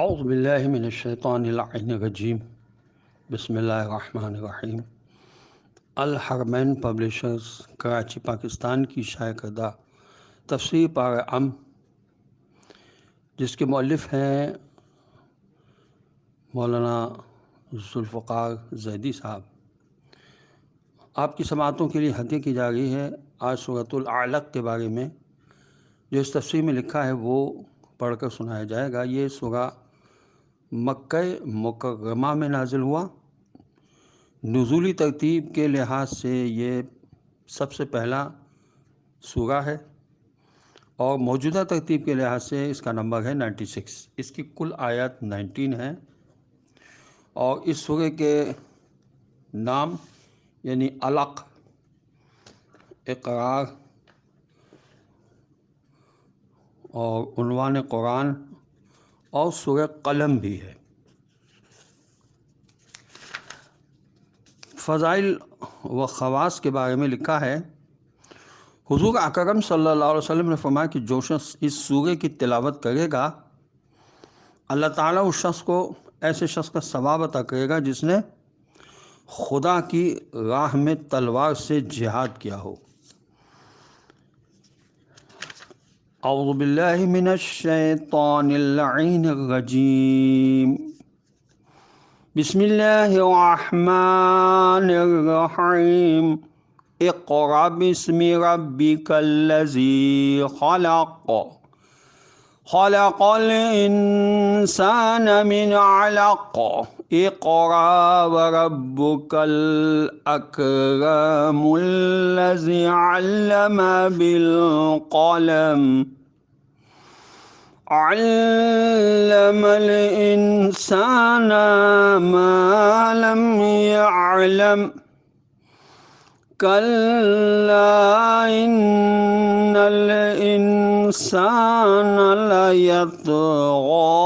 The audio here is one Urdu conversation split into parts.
اعوذ باللہ من الشیطان اللعین الرجیم بسم اللہ الرحمن الرحیم۔ الحرمین پبلشرز کراچی پاکستان کی شائع کردہ تفسیر پارہ ام، جس کے مؤلف ہیں مولانا ذوالفقار زیدی صاحب، آپ کی سماعتوں کے لیے ہدیہ کی جا رہی ہے آج سورۃ العلق کے بارے میں۔ جو اس تفسیر میں لکھا ہے وہ پڑھ کر سنایا جائے گا۔ یہ سورہ مکہ مکرمہ میں نازل ہوا۔ نزولی ترتیب کے لحاظ سے یہ سب سے پہلا سورہ ہے اور موجودہ ترتیب کے لحاظ سے اس کا نمبر ہے 96۔ اس کی کل آیات 19 ہیں اور اس سورہ کے نام یعنی علق، اقرار اور عنوان قرآن اور سورہ قلم بھی ہے۔ فضائل و خواص کے بارے میں لکھا ہے، حضور اکرم صلی اللہ علیہ وسلم نے فرمایا کہ جو شخص اس سورہ کی تلاوت کرے گا، اللہ تعالیٰ اس شخص کو ایسے شخص کا ثواب عطا کرے گا جس نے خدا کی راہ میں تلوار سے جہاد کیا ہو۔ اعوذ باللہ من الشیطان اللعین الرجیم، بسم اللہ الرحمن الرحیم، اقرأ باسم ربک الذی خلق، خلق الانسان من علق، اقرأ وربک الاکرم الذی علم بالقلم، علم الانسان ما لم يعلم، كلا إن الإنسان ليطغى،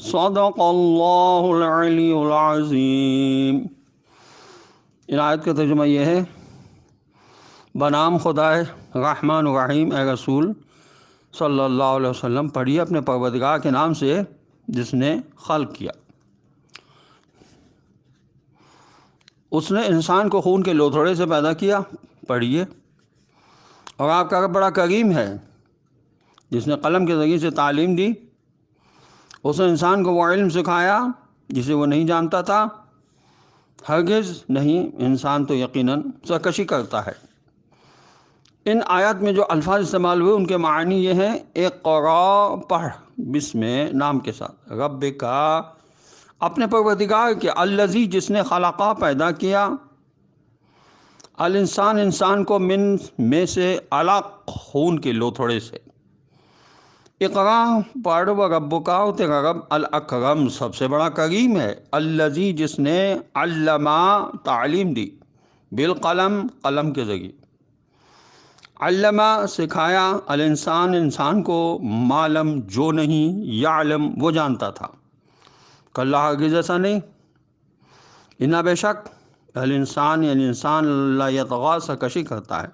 صدق اللہ العلی العظیم۔ ان آیت کا ترجمہ یہ ہے، بنام خدائے رحمان الرحیم، اے رسول صلی اللہ علیہ وسلم پڑھیے اپنے پروردگار کے نام سے جس نے خلق کیا۔ اس نے انسان کو خون کے لوتھڑے سے پیدا کیا، پڑھیے، اور آپ کا رب بڑا کریم ہے جس نے قلم کے ذریعے سے تعلیم دی۔ اس نے انسان کو وہ علم سکھایا جسے وہ نہیں جانتا تھا۔ ہرگز نہیں، انسان تو یقیناً سرکشی کرتا ہے۔ ان آیات میں جو الفاظ استعمال ہوئے ان کے معنی یہ ہیں، اقرا پڑھ، بسم نام کے ساتھ، رب کا اپنے پروردگار کے، الذی جس نے خلقہ پیدا کیا، الانسان انسان کو، من میں سے، علق خون کے لوتھڑے سے، اقرا پڑھ، و ربک تیرا رب الاکرم سب سے بڑا کریم ہے، الذی جس نے، علم تعلیم دی، بالقلم قلم کے ذریعے، علم سکھایا، الانسان انسان کو، معلم جو نہیں، یعلم وہ جانتا تھا، کلا ہرگز ایسا نہیں، انا بے شک، الانسان یعنی انسان، لا یطغی سرکشی کرتا ہے،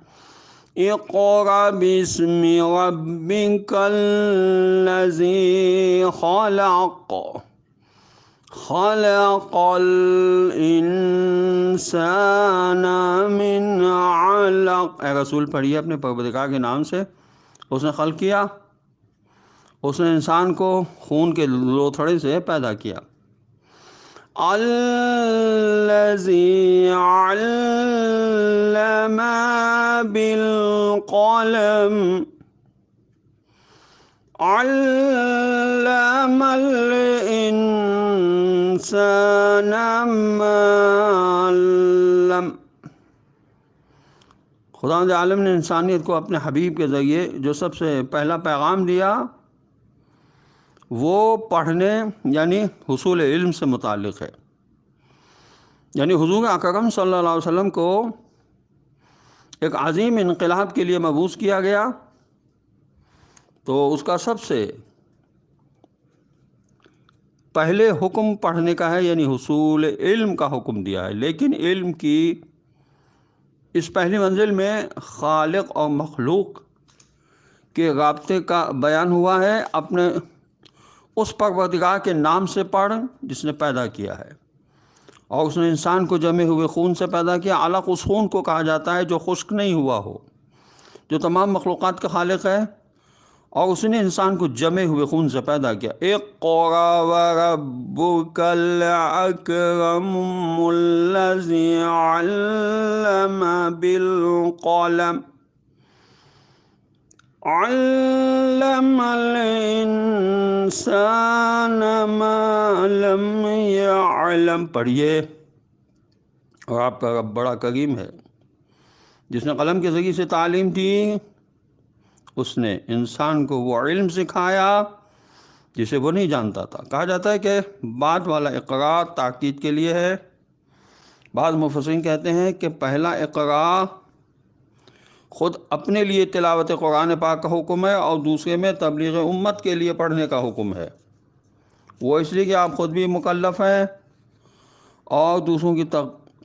اقرأ باسم ربک الذی خلق، خلق الانسان من علق، اے رسول پڑھیے اپنے پروردگار کے نام سے، اس نے خلق کیا، اس نے انسان کو خون کے لوتھڑے سے پیدا کیا، الذی علم بالقلم، علم الانسان ما لم، خداوند عالم نے انسانیت کو اپنے حبیب کے ذریعے جو سب سے پہلا پیغام دیا وہ پڑھنے یعنی حصول علم سے متعلق ہے۔ یعنی حضور اکرم صلی اللہ علیہ وسلم کو ایک عظیم انقلاب کے لیے مبعوث کیا گیا، تو اس کا سب سے پہلے حکم پڑھنے کا ہے، یعنی حصول علم کا حکم دیا ہے۔ لیکن علم کی اس پہلی منزل میں خالق اور مخلوق کے رابطے کا بیان ہوا ہے، اپنے اس پروردگار کے نام سے پڑھ جس نے پیدا کیا ہے، اور اس نے انسان کو جمے ہوئے خون سے پیدا کیا۔ علق اس خون کو کہا جاتا ہے جو خشک نہیں ہوا ہو، جو تمام مخلوقات کا خالق ہے، اور اس نے انسان کو جمے ہوئے خون سے پیدا کیا۔ اقرأ وربک الاکرم الذی علم بالقلم علم الانسان ما لم يعلم۔ پڑھیے، اور آپ کا رب بڑا کریم ہے جس نے قلم کے ذریعے سے تعلیم دی، اس نے انسان کو وہ علم سکھایا جسے وہ نہیں جانتا تھا۔ کہا جاتا ہے کہ بعد والا اقرا تاکید کے لیے ہے۔ بعض مفسرین کہتے ہیں کہ پہلا اقرا خود اپنے لیے تلاوت قرآن پاک کا حکم ہے، اور دوسرے میں تبلیغ امت کے لیے پڑھنے کا حکم ہے۔ وہ اس لیے کہ آپ خود بھی مکلف ہیں اور دوسروں کی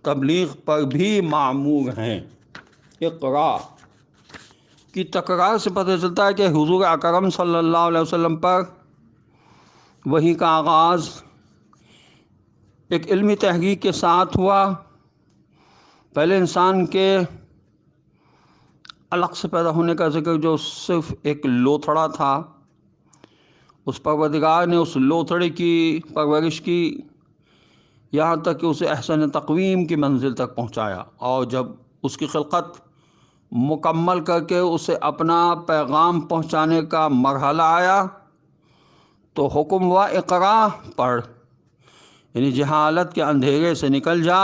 تبلیغ پر بھی مأمور ہیں۔ اقرا کی تکرار سے پتہ چلتا ہے کہ حضور اکرم صلی اللہ علیہ وسلم پر وحی کا آغاز ایک علمی تحقیق کے ساتھ ہوا۔ پہلے انسان کے علق سے پیدا ہونے کا ذکر جو صرف ایک لوتھڑا تھا، اس پروردگار نے اس لوتھڑے کی پرورش کی یہاں تک کہ اسے احسن تقویم کی منزل تک پہنچایا، اور جب اس کی خلقت مکمل کر کے اسے اپنا پیغام پہنچانے کا مرحلہ آیا تو حکم ہوا اقرا، پڑھ، یعنی جہالت کے اندھیرے سے نکل جا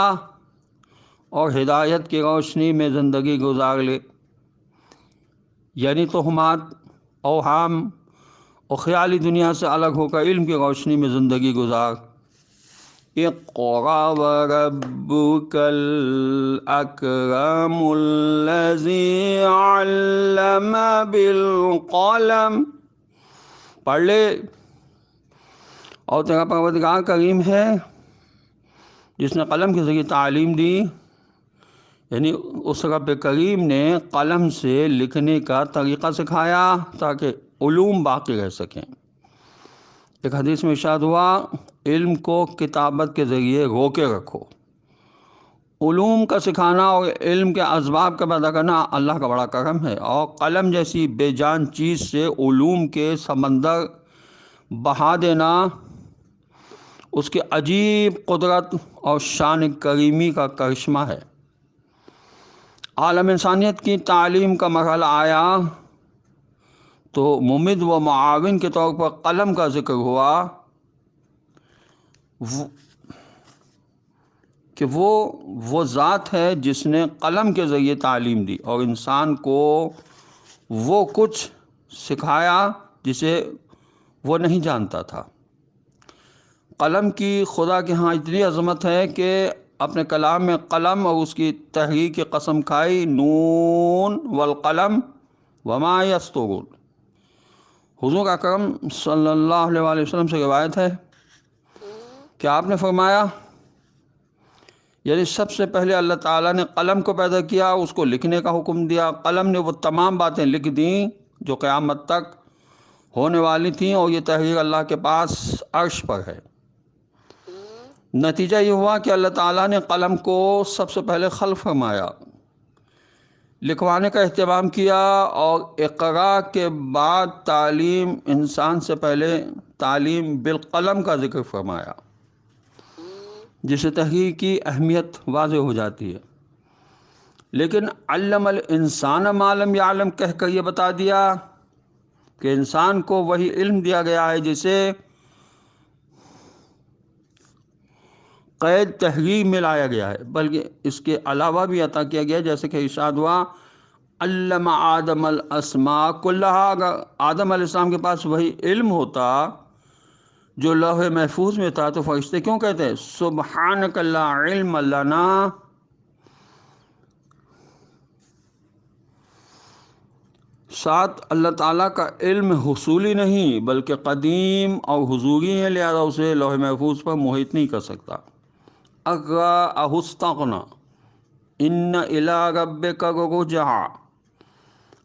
اور ہدایت کی روشنی میں زندگی گزار لے، یعنی تہمات، اوہام اور خیالی دنیا سے الگ ہو کر علم کی روشنی میں زندگی گزار۔ اقرأ وربک الاکرم الذی علم بالقلم، پڑھ لے، اور تیرا پروردگار کریم ہے جس نے قلم کے ذریعے تعلیم دی، یعنی اس رب کریم نے قلم سے لکھنے کا طریقہ سکھایا تاکہ علوم باقی رہ سکیں۔ ایک حدیث میں ارشاد ہوا، علم کو کتابت کے ذریعے روکے رکھو۔ علوم کا سکھانا اور علم کے اسباب کا پیدا کرنا اللہ کا بڑا کرم ہے، اور قلم جیسی بے جان چیز سے علوم کے سمندر بہا دینا اس کی عجیب قدرت اور شان کریمی کا کرشمہ ہے۔ عالم انسانیت کی تعلیم کا مرحلہ آیا تو ممد و معاون کے طور پر قلم کا ذکر ہوا کہ وہ ذات ہے جس نے قلم کے ذریعے تعلیم دی اور انسان کو وہ کچھ سکھایا جسے وہ نہیں جانتا تھا۔ قلم کی خدا کے ہاں اتنی عظمت ہے کہ اپنے کلام میں قلم اور اس کی تحریک کی قسم کھائی، نون والقلم وما یسطرون۔ حضور اکرم صلی اللہ علیہ وسلم سے روایت ہے کہ آپ نے فرمایا، یعنی سب سے پہلے اللہ تعالیٰ نے قلم کو پیدا کیا، اس کو لکھنے کا حکم دیا۔ قلم نے وہ تمام باتیں لکھ دیں جو قیامت تک ہونے والی تھیں، اور یہ تحریر اللہ کے پاس عرش پر ہے۔ نتیجہ یہ ہوا کہ اللہ تعالیٰ نے قلم کو سب سے پہلے خلق فرمایا، لکھوانے کا اہتمام کیا، اور اقرا کے بعد تعلیم انسان سے پہلے تعلیم بالقلم کا ذکر فرمایا، جس سے تحریر کی اہمیت واضح ہو جاتی ہے۔ لیکن علم الانسان ما لم یعلم کہہ کر یہ بتا دیا کہ انسان کو وہی علم دیا گیا ہے جسے قید تحریر میں لایا گیا ہے، بلکہ اس کے علاوہ بھی عطا کیا گیا، جیسے کہ ارشاد ہوا، علم آدم الاسماء کلہا۔ اگر آدم علیہ السلام کے پاس وہی علم ہوتا جو لوح محفوظ میں تھا تو فرشتے کیوں کہتے ہیں سبحانک لا علم لنا، ساتھ اللہ تعالیٰ کا علم حصولی نہیں بلکہ قدیم اور حضوری ہے، لہذا اسے لوح محفوظ پر محیط نہیں کر سکتا۔ اقرأ استغنى ان الی ربک الرجعى،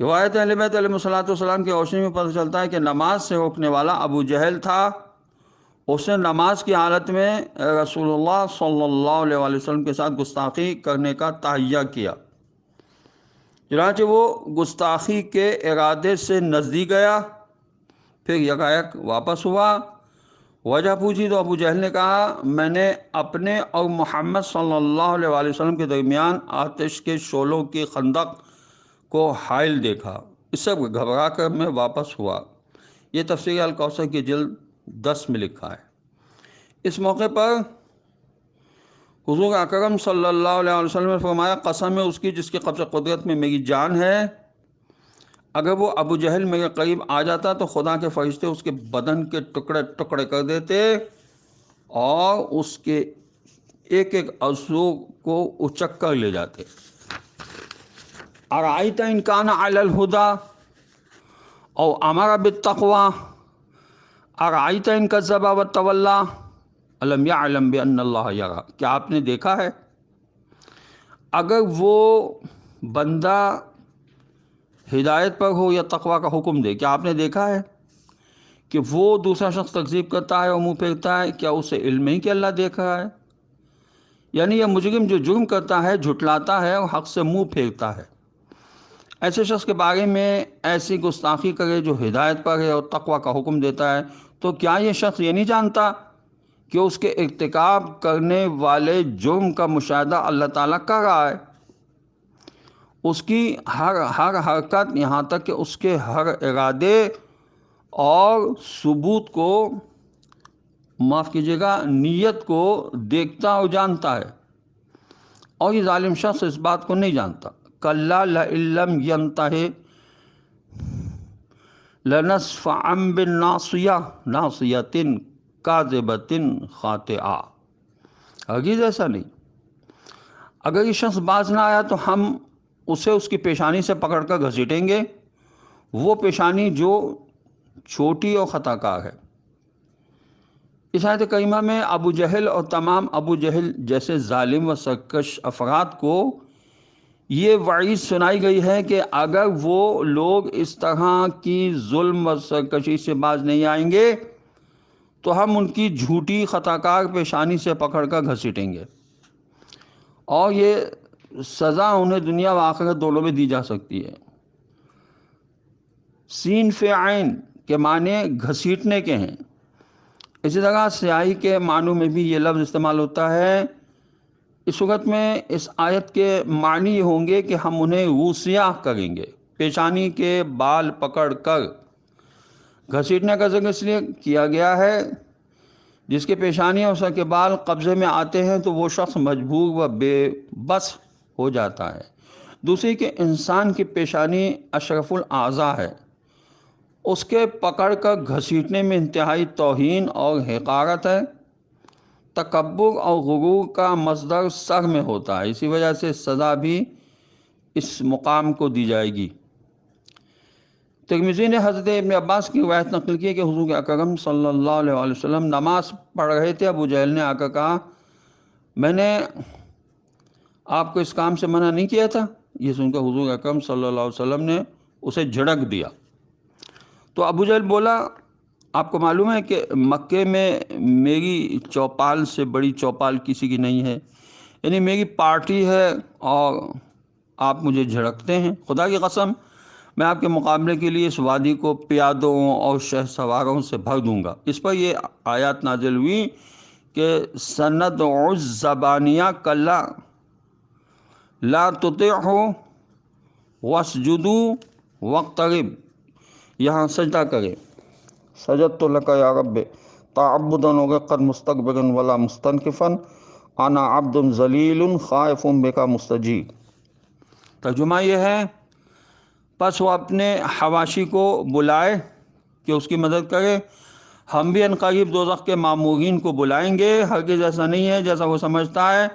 روایت اہل بیت علیہ الصلوۃ والسلام کی روشنی میں پتہ چلتا ہے کہ نماز سے روکنے والا ابو جہل تھا۔ اس نے نماز کی حالت میں رسول اللہ صلی اللہ علیہ وسلم کے ساتھ گستاخی کرنے کا تہیہ کیا، چنانچہ وہ گستاخی کے ارادے سے نزدیک گیا، پھر یکایک واپس ہوا۔ وجہ پوچھی تو ابو جہل نے کہا، میں نے اپنے اور محمد صلی اللہ علیہ وسلم کے درمیان آتش کے شعلوں کی خندق کو حائل دیکھا، اس سے گھبرا کر میں واپس ہوا۔ یہ تفسیر الکوثر کی جلد 10 میں لکھا ہے۔ اس موقع پر حضور اکرم صلی اللہ علیہ وسلم نے فرمایا، قسم ہے اس کی جس کی قبضہ قدرت میں میری جان ہے، اگر وہ ابو جہل میرے قریب آ جاتا تو خدا کے فرشتے اس کے بدن کے ٹکڑے ٹکڑے کر دیتے اور اس کے ایک ایک عضو کو اچک کر لے جاتے۔ ارأیت ان کان علی الہدی او امر بالتقوی ارأیت ان کذب وتولی الم یعلم بان اللہ یری۔ کیا آپ نے دیکھا ہے اگر وہ بندہ ہدایت پر ہو یا تقوی کا حکم دے، کیا آپ نے دیکھا ہے کہ وہ دوسرا شخص تکذیب کرتا ہے اور منہ پھیرتا ہے؟ کیا اسے علم نہیں کہ اللہ دیکھ رہا ہے؟ یعنی یہ مجرم جو جرم کرتا ہے، جھٹلاتا ہے اور حق سے منہ پھیرتا ہے، ایسے شخص کے بارے میں ایسی گستاخی کرے جو ہدایت پر ہے اور تقوی کا حکم دیتا ہے، تو کیا یہ شخص یہ نہیں جانتا کہ اس کے ارتکاب کرنے والے جرم کا مشاہدہ اللہ تعالیٰ کر رہا ہے؟ اس کی ہر حرکت، یہاں تک کہ اس کے ہر ارادے اور ثبوت کو، معاف کیجیے گا، نیت کو دیکھتا اور جانتا ہے، اور یہ ظالم شخص اس بات کو نہیں جانتا۔ کلا لئن لم ینتہ لنصفعا بالناصیہ ناصیۃ کاذبۃ خاطئہ۔ ہرگز ایسا نہیں، اگر یہ شخص باز نہ آیا تو ہم اسے اس کی پیشانی سے پکڑ کر گھسیٹیں گے، وہ پیشانی جو چھوٹی اور خطا کار ہے۔ اس آیت کریمہ میں ابو جہل اور تمام ابو جہل جیسے ظالم و سرکش افراد کو یہ وعید سنائی گئی ہے کہ اگر وہ لوگ اس طرح کی ظلم و سرکشی سے باز نہیں آئیں گے تو ہم ان کی جھوٹی خطا کار پیشانی سے پکڑ کر گھسیٹیں گے، اور یہ سزا انہیں دنیا و آخرت دونوں میں دی جا سکتی ہے۔ سین فی عین کے معنی گھسیٹنے کے ہیں، اسی طرح سیاہی کے معنوں میں بھی یہ لفظ استعمال ہوتا ہے۔ اس وقت میں اس آیت کے معنی یہ ہوں گے کہ ہم انہیں روسیہ کریں گے۔ پیشانی کے بال پکڑ کر گھسیٹنے کا ذکر اس لیے کیا گیا ہے، جس کے پیشانی اور سر کے بال قبضے میں آتے ہیں تو وہ شخص مجبور و بے بس ہو جاتا ہے۔ دوسری کہ انسان کی پیشانی اشرف الاعضاء ہے، اس کے پکڑ کر گھسیٹنے میں انتہائی توہین اور حقارت ہے۔ تکبر اور غرور کا مصدر سر میں ہوتا ہے، اسی وجہ سے سزا بھی اس مقام کو دی جائے گی۔ ترمذی نے حضرت ابن عباس کی روایت نقل کی ہے کہ حضور اکرم صلی اللہ علیہ وسلم نماز پڑھ رہے تھے، ابو جہل نے آ کر کہا، میں نے آپ کو اس کام سے منع نہیں کیا تھا؟ یہ سن کر حضور اکرم صلی اللہ علیہ وسلم نے اسے جھڑک دیا۔ تو ابو جہل بولا، آپ کو معلوم ہے کہ مکے میں میری چوپال سے بڑی چوپال کسی کی نہیں ہے، یعنی میری پارٹی ہے اور آپ مجھے جھڑکتے ہیں۔ خدا کی قسم، میں آپ کے مقابلے کے لیے اس وادی کو پیادوں اور شہ سواروں سے بھر دوں گا۔ اس پر یہ آیات نازل ہوئی کہ سندع الزبانیہ کلا لا تطعہ واسجدوا واقترب، یہاں سجدہ کرے، سجدت لک یا رب تعبدا وقد مستكبرا ولا مستنکفا انا عبد ذلیل خائف بک مستجیب۔ ترجمہ یہ ہے، پس وہ اپنے حواشی کو بلائے کہ اس کی مدد کرے، ہم بھی عنقریب دوزخ کے مامورین کو بلائیں گے، ہرگز ایسا نہیں ہے جیسا وہ سمجھتا ہے،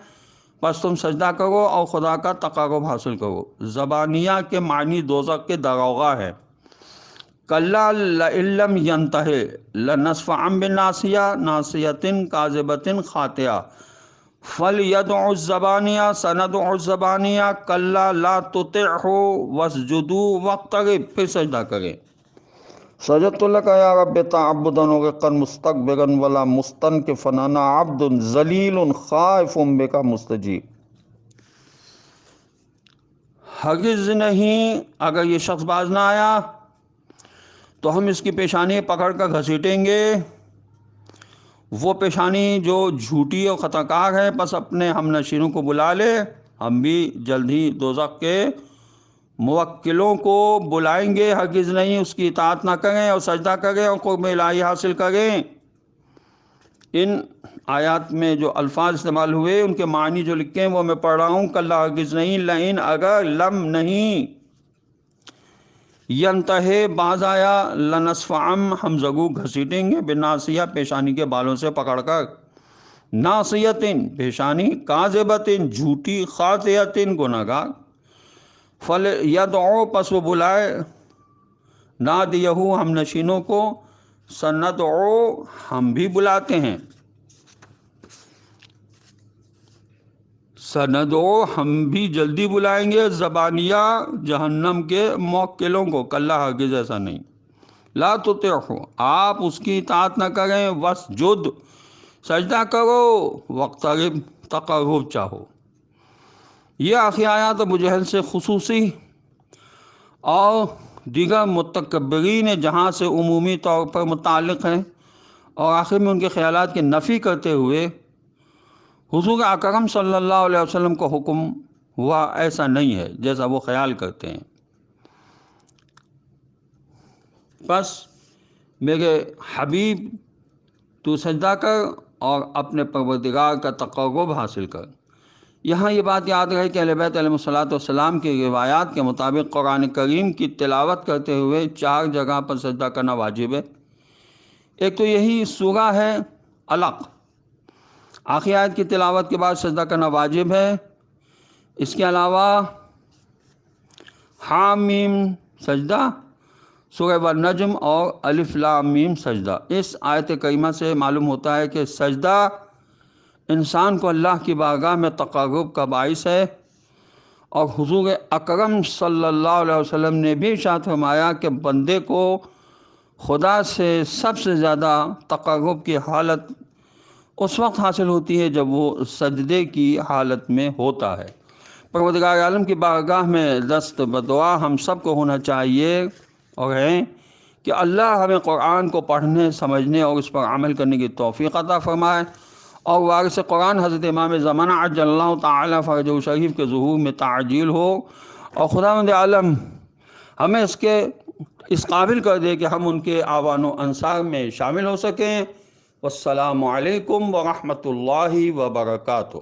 پس تم سجدہ کرو اور خدا کا تقرب حاصل کرو۔ زبانیہ کے معنی دوزخ کے داروغہ ہے۔ کلا لئن لم ینتہ لنصفعا بالناصیہ ناصیۃ کاذبۃ خاطئہ۔ فَلْيَدْعُ الزَّبَانِيَ سَنَدْعُ الزَّبَانِيَ کَلَّا لَا تُطِعْهُ وَاسْجُدُوا وَاقْتَرِب، پھر سجدہ کریں۔ سجدت لک یا رب تعبدا وقا مستکبرا ولا مستنکفا انا عبد ذلیل خائف بک مستجیب۔ ہرگز نہیں، اگر یہ شخص باز نہ آیا تو ہم اس کی پیشانی پکڑ کر گھسیٹیں گے، وہ پیشانی جو جھوٹی اور خطا کار ہے، بس اپنے ہم نشینوں کو بلا لے، ہم بھی جلد ہی دوزخ کے موکلوں کو بلائیں گے، ہرگز نہیں اس کی اطاعت نہ کریں اور سجدہ کریں اور قرب الہی حاصل کریں۔ ان آیات میں جو الفاظ استعمال ہوئے ان کے معنی جو لکھے ہیں وہ میں پڑھ رہا ہوں۔ کلا ہرگز نہیں، لئن اگر، لم نہیں، ینتہے باز آیا، لنصفعا ہم ضرور گھسیٹیں گے، بناصیہ پیشانی کے بالوں سے پکڑ کر، ناصیتن پیشانی، کاذبتن جھوٹی، خاطئتن گناہگار، فلیدعو پس وہ بلائے، نادیہو ہم نشینوں کو، سندعو ہم بھی بلاتے ہیں، سندعو ہم بھی جلدی بلائیں گے، زبانیہ جہنم کے موکلوں کو، کلا ہرگز ایسا نہیں، لا تطعہ آپ اس کی اطاعت نہ کریں، واسجد سجدہ کرو، واقترب تقرب چاہو۔ یہ آخری آیات ابو جہل سے خصوصی اور دیگر متکبرین جہاں سے عمومی طور پر متعلق ہیں، اور آخر میں ان کے خیالات کی نفی کرتے ہوئے حضور اکرم صلی اللہ علیہ وسلم کو حکم ہوا ایسا نہیں ہے جیسا وہ خیال کرتے ہیں۔ بس میرے حبیب تو سجدہ کر اور اپنے پروردگار کا تقرب حاصل کر۔ یہاں یہ بات یاد رہے کہ اہل بیت علیہ الصلوۃ والسلام کی روایات کے مطابق قرآن کریم کی تلاوت کرتے ہوئے 4 جگہ پر سجدہ کرنا واجب ہے۔ ایک تو یہی سورہ ہے علق، آخری آیت کی تلاوت کے بعد سجدہ کرنا واجب ہے۔ اس کے علاوہ حامیم سجدہ، سورہ والنجم اور الف لام میم سجدہ۔ اس آیت کریمہ سے معلوم ہوتا ہے کہ سجدہ انسان کو اللہ کی بارگاہ میں تقرب کا باعث ہے، اور حضور اکرم صلی اللہ علیہ وسلم نے بھی ارشاد فرمایا کہ بندے کو خدا سے سب سے زیادہ تقرب کی حالت اس وقت حاصل ہوتی ہے جب وہ سجدے کی حالت میں ہوتا ہے۔ پروردگار عالم کی بارگاہ میں دست بدعا ہم سب کو ہونا چاہیے اور ہیں کہ اللہ ہمیں قرآن کو پڑھنے، سمجھنے اور اس پر عمل کرنے کی توفیق عطا فرمائے، اور وارث قرآن حضرت امام زمانہ عجل اللہ تعالی فرجہ شریف کے ظہور میں تعجیل ہو، اور خداوند عالم ہمیں اس قابل کر دے کہ ہم ان کے اعوان و انصار میں شامل ہو سکیں۔ والسلام علیکم ورحمۃ اللہ وبرکاتہ۔